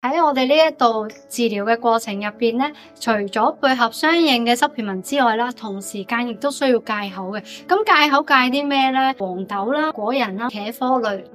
喺我哋呢一度治療嘅過程入邊咧，除咗配合相應嘅 supplement 之外啦，同時間亦都需要戒口嘅。咁戒口戒啲咩咧？黃豆啦、果仁啦、茄科類。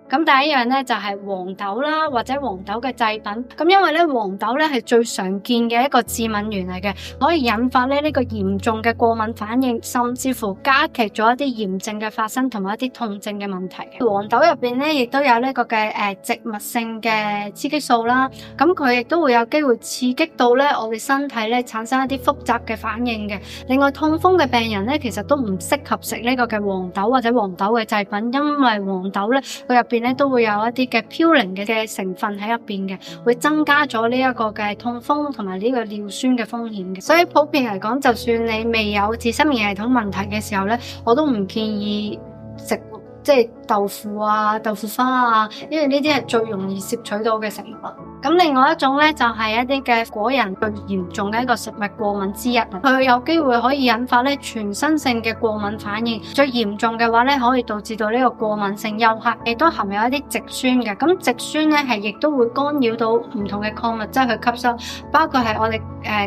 咁第一樣咧就係黃豆啦，或者黃豆嘅製品。咁因為咧黃豆咧係最常見嘅一個致敏源嚟嘅，可以引發咧呢個嚴重嘅過敏反應，甚至乎加劇咗一啲炎症嘅發生同埋一啲痛症嘅問題。黃豆入邊咧亦都有呢個嘅植物性嘅雌激素啦，咁佢亦都會有機會刺激到咧我哋身體咧產生一啲複雜嘅反應嘅。另外痛風嘅病人咧其實都唔適合食呢個嘅黃豆或者黃豆嘅製品，因為黃豆咧佢入邊都會有一啲嘅嘌呤嘅成分喺入邊嘅，會增加咗呢一個嘅痛風同埋呢個尿酸嘅風險嘅。所以普遍嚟講，就算你未有自身免疫系統問題嘅時候咧，我都唔建議食即係豆腐啊、豆腐花啊，因為呢啲係最容易攝取到嘅食物。咁另外一種咧就係一啲嘅果仁最嚴重嘅一個食物過敏之一，佢有機會可以引發咧全身性嘅過敏反應，最嚴重嘅話咧可以導致到呢個過敏性休克，亦都含有一啲植酸嘅。咁植酸咧係亦都會干擾到唔同嘅礦物質去吸收，包括係我哋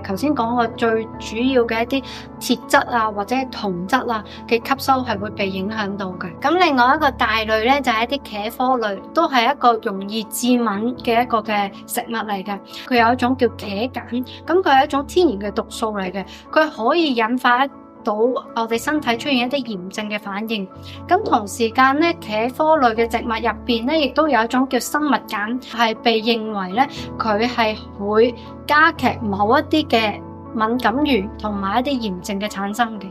頭先講過最主要嘅一啲鐵質啊或者銅質啊嘅吸收係會被影響到嘅。咁另外一個大類咧就係一啲茄科類，都係一個容易致敏嘅一個嘅食物嚟嘅。佢有一種叫茄鹼，咁佢係一種天然嘅毒素嚟嘅，佢可以引發到我哋身體出現一啲炎症嘅反應。咁同時間咧，茄科類嘅植物入邊咧，亦都有一種叫生物鹼，係被認為咧佢係會加劇某一啲嘅敏感源同埋一啲炎症嘅產生嘅。